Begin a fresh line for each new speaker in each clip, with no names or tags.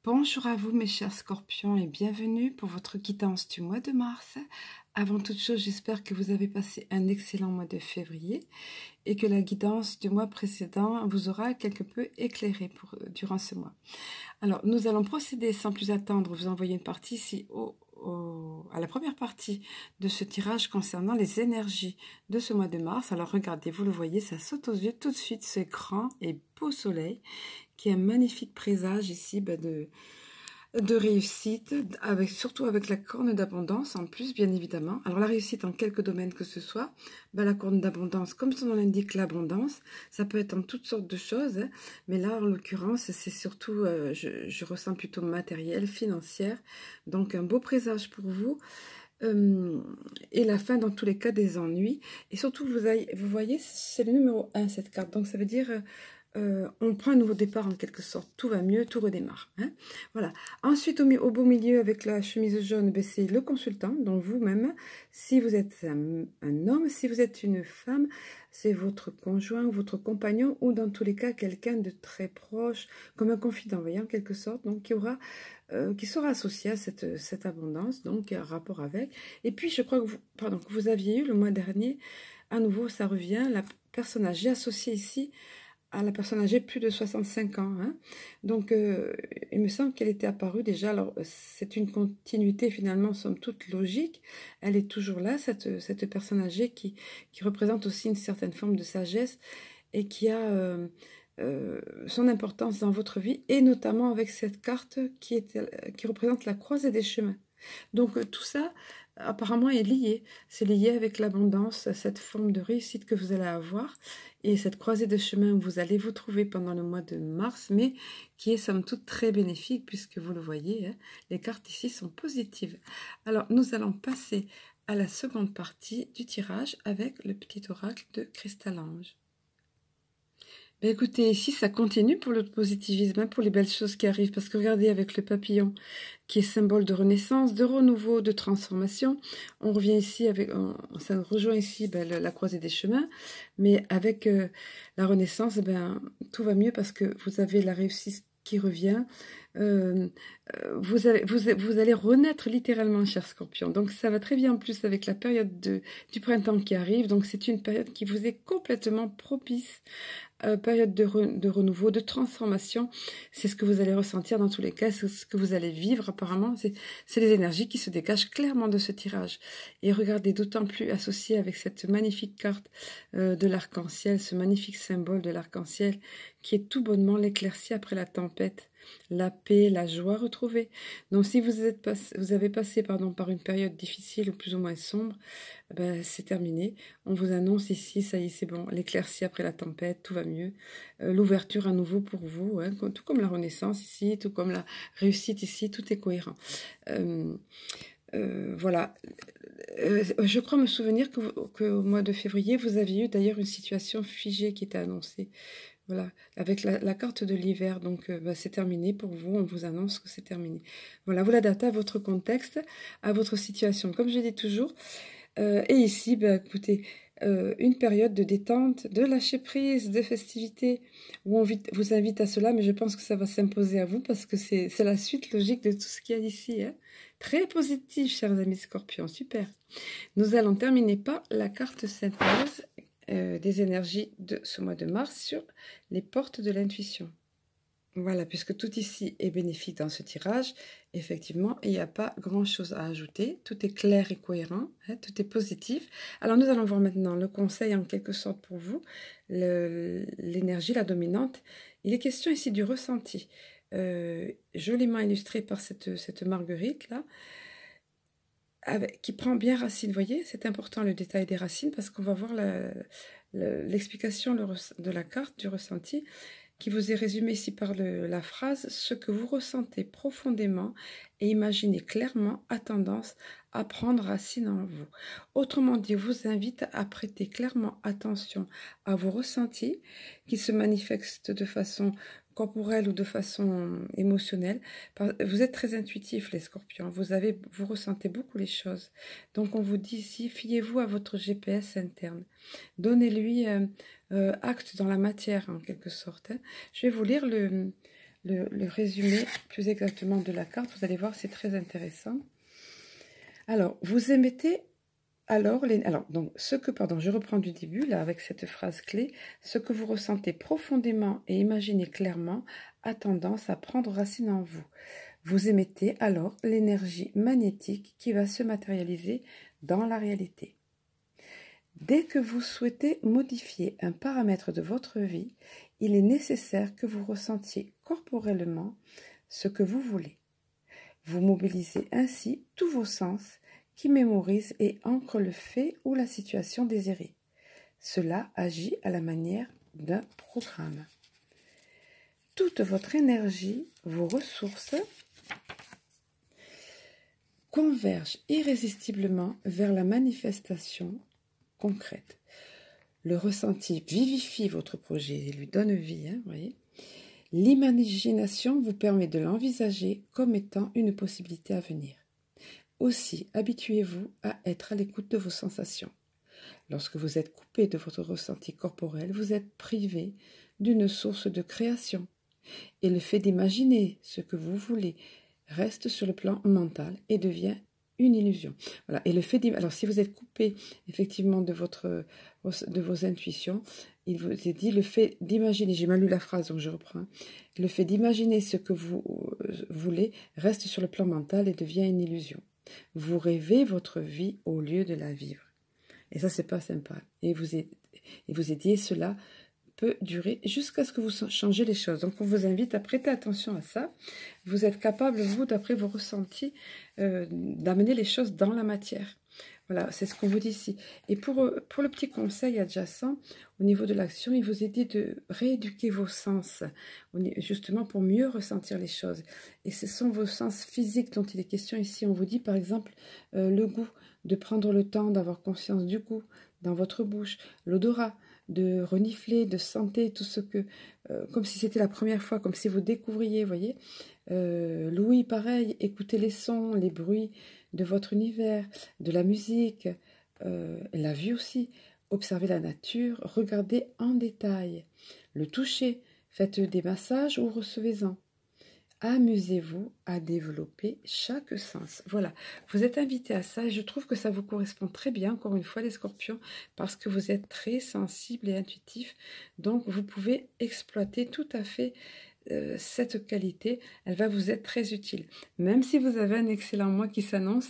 Bonjour à vous mes chers scorpions et bienvenue pour votre guidance du mois de mars. Avant toute chose, j'espère que vous avez passé un excellent mois de février et que la guidance du mois précédent vous aura quelque peu éclairé durant ce mois. Alors, nous allons procéder sans plus attendre, vous envoyer une partie ici à la première partie de ce tirage concernant les énergies de ce mois de mars. Alors regardez, vous le voyez, ça saute aux yeux tout de suite, ce grand et beau soleil qui est un magnifique présage ici de réussite, surtout avec la corne d'abondance en plus, bien évidemment. Alors la réussite en quelques domaines que ce soit, la corne d'abondance, comme son nom l'indique, l'abondance, ça peut être en toutes sortes de choses, hein, mais là en l'occurrence c'est surtout, je ressens plutôt matériel, financière, donc un beau présage pour vous. Et la fin dans tous les cas des ennuis, et surtout vous voyez c'est le numéro 1 cette carte, donc ça veut dire on prend un nouveau départ en quelque sorte, tout va mieux, tout redémarre, hein. Voilà. Ensuite au beau milieu avec la chemise jaune, c'est le consultant, donc vous-même, si vous êtes un homme, si vous êtes une femme, c'est votre conjoint, votre compagnon, ou dans tous les cas quelqu'un de très proche, comme un confident, vous voyez, en quelque sorte, donc qui sera associé à cette abondance, donc un rapport avec. Et puis je crois que vous aviez eu le mois dernier, à nouveau ça revient, la personne âgée associée ici à la personne âgée plus de 65 ans, hein. Donc il me semble qu'elle était apparue déjà. Alors c'est une continuité finalement somme toute logique, elle est toujours là, cette personne âgée qui représente aussi une certaine forme de sagesse et qui a son importance dans votre vie, et notamment avec cette carte qui représente la croisée des chemins. Donc tout ça apparemment est lié, c'est lié avec l'abondance, cette forme de réussite que vous allez avoir et cette croisée de chemin où vous allez vous trouver pendant le mois de mars, mais qui est somme toute très bénéfique puisque vous le voyez, hein, les cartes ici sont positives. Alors nous allons passer à la seconde partie du tirage avec le petit oracle de Cristal-Ange. Écoutez, ici ça continue pour le positivisme, hein, pour les belles choses qui arrivent, parce que regardez avec le papillon qui est symbole de renaissance, de renouveau, de transformation, on revient ici ça rejoint ici la croisée des chemins, mais avec la renaissance, tout va mieux parce que vous avez la réussite qui revient. Vous allez renaître littéralement, cher Scorpion. Donc ça va très bien en plus avec la période du printemps qui arrive. Donc c'est une période qui vous est complètement propice. Période de renouveau, de transformation, c'est ce que vous allez ressentir dans tous les cas, c'est ce que vous allez vivre apparemment, c'est les énergies qui se dégagent clairement de ce tirage. Et regardez, d'autant plus associé avec cette magnifique carte de l'arc-en-ciel, ce magnifique symbole de l'arc-en-ciel qui est tout bonnement l'éclaircie après la tempête, la paix, la joie retrouvée. Donc si vous avez passé par une période difficile ou plus ou moins sombre, c'est terminé. On vous annonce ici, ça y est, c'est bon, l'éclaircie après la tempête, tout va mieux. L'ouverture à nouveau pour vous, hein, tout comme la renaissance ici, tout comme la réussite ici, tout est cohérent. Voilà. Je crois me souvenir qu'au mois de février, vous aviez eu d'ailleurs une situation figée qui était annoncée. Voilà, avec la carte de l'hiver, donc c'est terminé pour vous, on vous annonce que c'est terminé. Voilà, vous l'adaptez à votre contexte, à votre situation, comme je dis toujours. Et ici, écoutez, une période de détente, de lâcher prise, de festivité, où on vous invite à cela, mais je pense que ça va s'imposer à vous, parce que c'est la suite logique de tout ce qu'il y a ici, hein. Très positif, chers amis Scorpions, super. Nous allons terminer par la carte synthèse des énergies de ce mois de mars sur les portes de l'intuition. Voilà, puisque tout ici est bénéfique dans ce tirage, effectivement, il n'y a pas grand-chose à ajouter. Tout est clair et cohérent, hein, tout est positif. Alors, nous allons voir maintenant le conseil en quelque sorte pour vous, l'énergie, la dominante. Il est question ici du ressenti, joliment illustré par cette marguerite-là, qui prend bien racine. Vous voyez, c'est important le détail des racines parce qu'on va voir l'explication de la carte du ressenti qui vous est résumée ici par la phrase « Ce que vous ressentez profondément et imaginez clairement a tendance à prendre racine en vous ». Autrement dit, vous invite à prêter clairement attention à vos ressentis qui se manifestent de façon corporelle ou de façon émotionnelle. Vous êtes très intuitifs, les Scorpions, vous ressentez beaucoup les choses. Donc on vous dit ici, fiez-vous à votre GPS interne. Donnez-lui acte dans la matière, en quelque sorte, hein. Je vais vous lire le résumé plus exactement de la carte. Vous allez voir, c'est très intéressant. Alors, vous émettez alors, donc, je reprends du début, là, avec cette phrase clé, ce que vous ressentez profondément et imaginez clairement a tendance à prendre racine en vous. Vous émettez alors l'énergie magnétique qui va se matérialiser dans la réalité. Dès que vous souhaitez modifier un paramètre de votre vie, il est nécessaire que vous ressentiez corporellement ce que vous voulez. Vous mobilisez ainsi tous vos sens qui mémorisent et ancrent le fait ou la situation désirée. Cela agit à la manière d'un programme. Toute votre énergie, vos ressources, convergent irrésistiblement vers la manifestation concrète. Le ressenti vivifie votre projet et lui donne vie, voyez. L'imagination vous permet de l'envisager comme étant une possibilité à venir. Aussi, habituez-vous à être à l'écoute de vos sensations. Lorsque vous êtes coupé de votre ressenti corporel, vous êtes privé d'une source de création. Et le fait d'imaginer ce que vous voulez reste sur le plan mental et devient une illusion. Voilà. Et le fait alors, si vous êtes coupé effectivement de vos intuitions, il vous est dit le fait d'imaginer, j'ai mal lu la phrase donc je reprends, le fait d'imaginer ce que vous voulez reste sur le plan mental et devient une illusion. Vous rêvez votre vie au lieu de la vivre. Et ça, c'est pas sympa. Et vous est dit, cela peut durer jusqu'à ce que vous changez les choses. Donc, on vous invite à prêter attention à ça. Vous êtes capable, vous, d'après vos ressentis, d'amener les choses dans la matière. Voilà, c'est ce qu'on vous dit ici. Et pour le petit conseil adjacent, au niveau de l'action, il vous est dit de rééduquer vos sens, justement pour mieux ressentir les choses. Et ce sont vos sens physiques dont il est question ici. On vous dit par exemple le goût, de prendre le temps d'avoir conscience du goût dans votre bouche, l'odorat, de renifler, de sentir tout ce que, comme si c'était la première fois, comme si vous découvriez, voyez. L'ouïe, pareil, écoutez les sons, les bruits de votre univers, de la musique, la vue aussi. Observez la nature, regardez en détail. Le toucher, faites des massages ou recevez-en. Amusez-vous à développer chaque sens. Voilà, vous êtes invité à ça et je trouve que ça vous correspond très bien, encore une fois les scorpions, parce que vous êtes très sensibles et intuitifs. Donc vous pouvez exploiter tout à fait cette qualité, elle va vous être très utile. Même si vous avez un excellent mois qui s'annonce,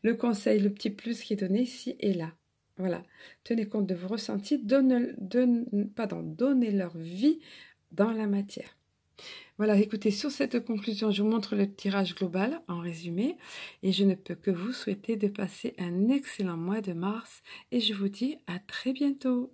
le conseil, le petit plus qui est donné ici est là. Voilà, tenez compte de vos ressentis, donnez leur vie dans la matière. Voilà, écoutez, sur cette conclusion, je vous montre le tirage global en résumé et je ne peux que vous souhaiter de passer un excellent mois de mars et je vous dis à très bientôt.